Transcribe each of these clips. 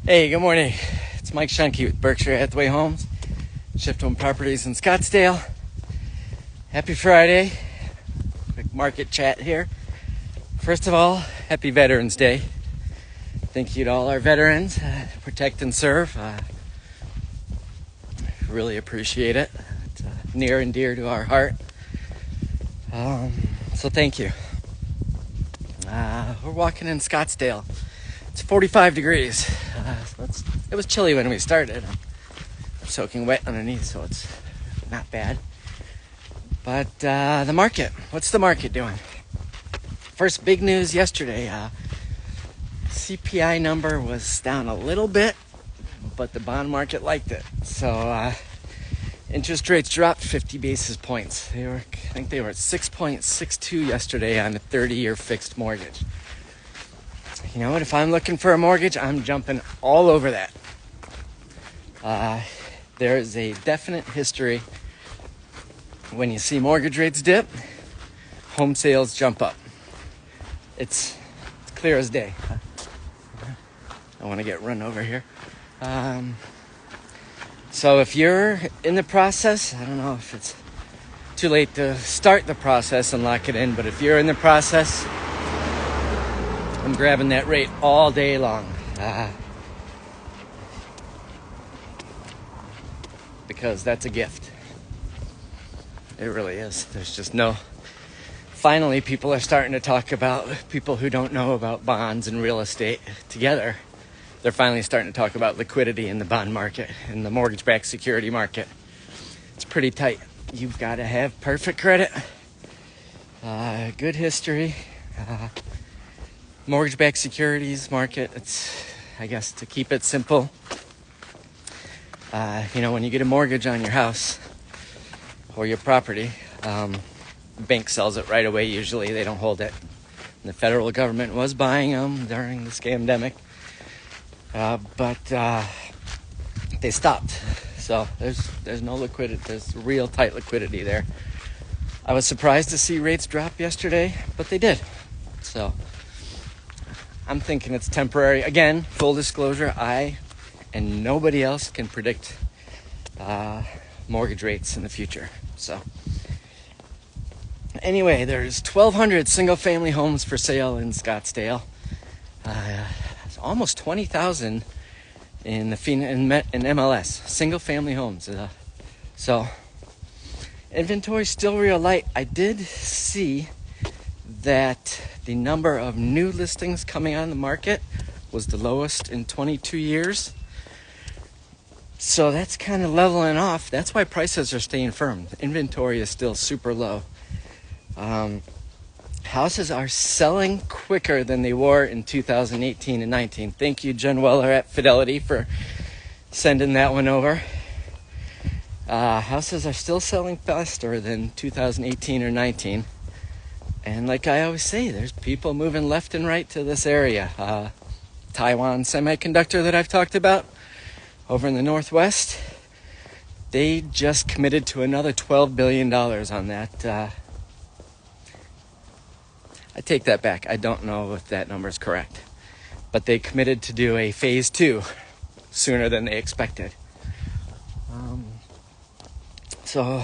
Hey, good morning. It's Mike Shunke with Berkshire Hathaway Homes, Shift Home Properties in Scottsdale. Happy Friday. Quick market chat here. First of all, happy Veterans Day. Thank you to all our veterans. Protect and serve. Really appreciate it. It's near and dear to our heart. So thank you. We're walking in Scottsdale. It's 45 degrees. It was chilly when we started. I'm soaking wet underneath, so it's not bad. But the market, what's the market doing? First big news yesterday. CPI number was down a little bit, but the bond market liked it. So interest rates dropped 50 basis points. I think they were at 6.62 yesterday on a 30-year fixed mortgage. You know what? If I'm looking for a mortgage, I'm jumping all over that. There is a definite history when you see mortgage rates dip, home sales jump up. It's clear as day. I want to get run over here. So if you're in the process, I don't know if it's too late to start the process and lock it in, but if you're in the process, I'm grabbing that rate all day long. Because that's a gift. It really is. There's just no... Finally, people are starting to talk about people who don't know about bonds and real estate together. They're finally starting to talk about liquidity in the bond market, in the mortgage-backed security market. It's pretty tight. You've got to have perfect credit, good history, mortgage-backed securities market. It's, I guess, to keep it simple. When you get a mortgage on your house or your property, the bank sells it right away. Usually they don't hold it. And the federal government was buying them during the scamdemic, but they stopped. So there's no liquidity. There's real tight liquidity there. I was surprised to see rates drop yesterday, but they did. So I'm thinking it's temporary. Again, full disclosure, I and nobody else can predict mortgage rates in the future. So anyway, there's 1,200 single-family homes for sale in Scottsdale. Almost 20,000 in MLS, single-family homes. So inventory's still real light. I did see that the number of new listings coming on the market was the lowest in 22 years. So that's kind of leveling off. That's why prices are staying firm. The inventory is still super low. Houses are selling quicker than they were in 2018 and 19. Thank you, Jen Weller at Fidelity, for sending that one over. Houses are still selling faster than 2018 or 19. And like I always say, there's people moving left and right to this area. Taiwan Semiconductor that I've talked about over in the Northwest, they just committed to another $12 billion on that. I take that back. I don't know if that number is correct. But they committed to do a phase 2 sooner than they expected. So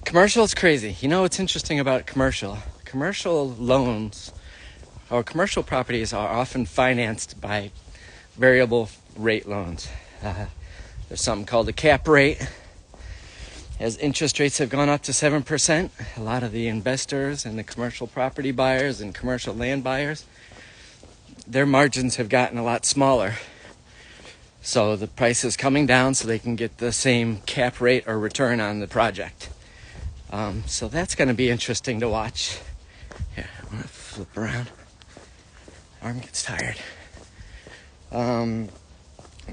commercial is crazy. You know what's interesting about commercial? Commercial loans or commercial properties are often financed by variable rate loans. There's something called a cap rate. As interest rates have gone up to 7%, a lot of the investors and the commercial property buyers and commercial land buyers, their margins have gotten a lot smaller. So the price is coming down so they can get the same cap rate or return on the project. So that's going to be interesting to watch. Here, I'm going to flip around. Arm gets tired.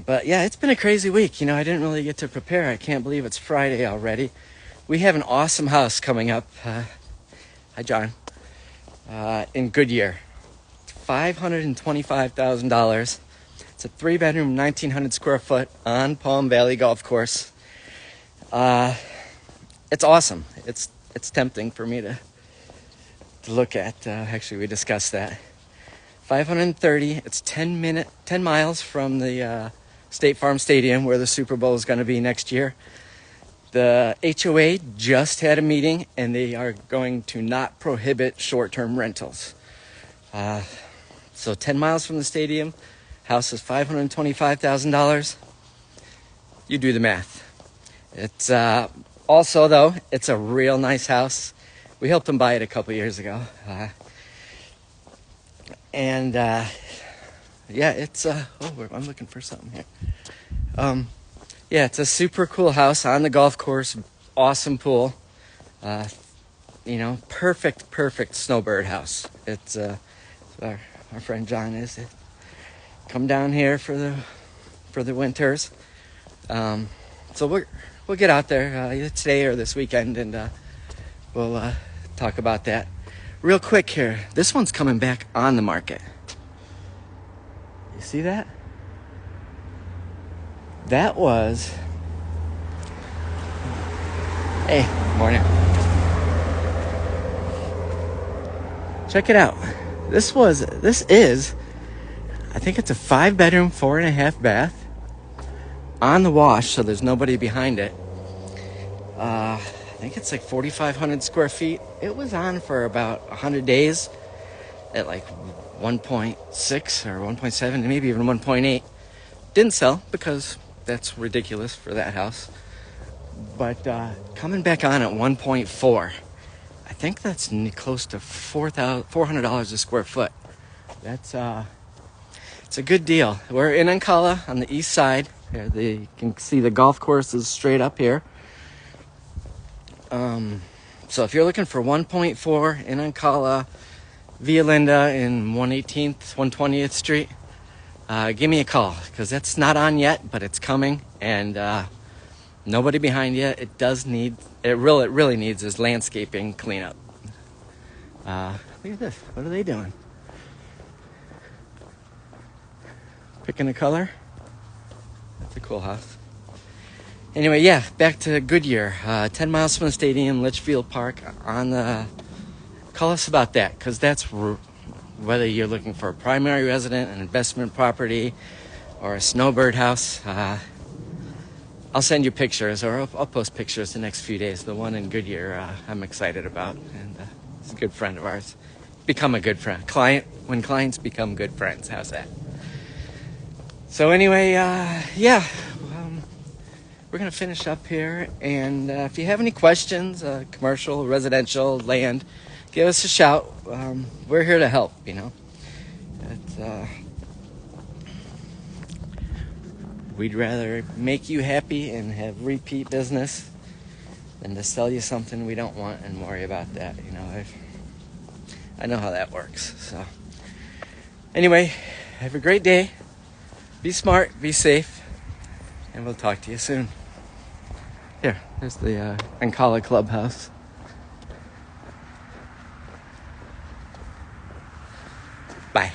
But yeah, it's been a crazy week. I didn't really get to prepare. I can't believe it's Friday already. We have an awesome house coming up. Hi, John. In Goodyear. It's $525,000. It's a 3-bedroom, 1,900 square foot on Palm Valley Golf Course. It's awesome. It's tempting for me to look at. Actually, we discussed that. 530. It's 10 miles from the State Farm Stadium where the Super Bowl is going to be next year. The HOA just had a meeting, and they are going to not prohibit short-term rentals. So 10 miles from the stadium, house is $525,000. You do the math. It's also, though, it's a real nice house. We helped them buy it a couple years ago. It's I'm looking for something here. It's a super cool house on the golf course. Awesome pool. Perfect snowbird house. It's our friend John is. Come down here for the winters. So we'll get out there either today or this weekend, and we'll talk about that. Real quick here. This one's coming back on the market. You see that? That was... Hey, morning. Check it out. This is, I think it's a 5-bedroom, 4.5 bath on the wash, so there's nobody behind it. I think it's like 4,500 square feet. It was on for about 100 days at like 1.6 or 1.7, maybe even 1.8. Didn't sell because that's ridiculous for that house. But coming back on at 1.4, I think that's close to $400 a square foot. That's it's a good deal. We're in Ancala on the east side. You can see the golf course is straight up here. So if you're looking for 1.4 in Ancala, Via Linda in 118th, 120th Street, give me a call, because that's not on yet, but it's coming, and nobody behind you. It really needs is landscaping cleanup. Look at this. What are they doing? Picking a color? That's a cool house. Anyway, back to Goodyear. 10 miles from the stadium, Litchfield Park. Call us about that, because that's whether you're looking for a primary resident, an investment property, or a snowbird house. I'll send you pictures, or I'll post pictures the next few days. The one in Goodyear I'm excited about, and it's a good friend of ours. Become a good friend. When clients become good friends. How's that? So anyway, we're going to finish up here, and if you have any questions, commercial, residential, land, give us a shout. We're here to help, We'd rather make you happy and have repeat business than to sell you something we don't want and worry about that. I know how that works. So anyway, have a great day. Be smart, be safe, and we'll talk to you soon. There's the Ancala Clubhouse. Bye.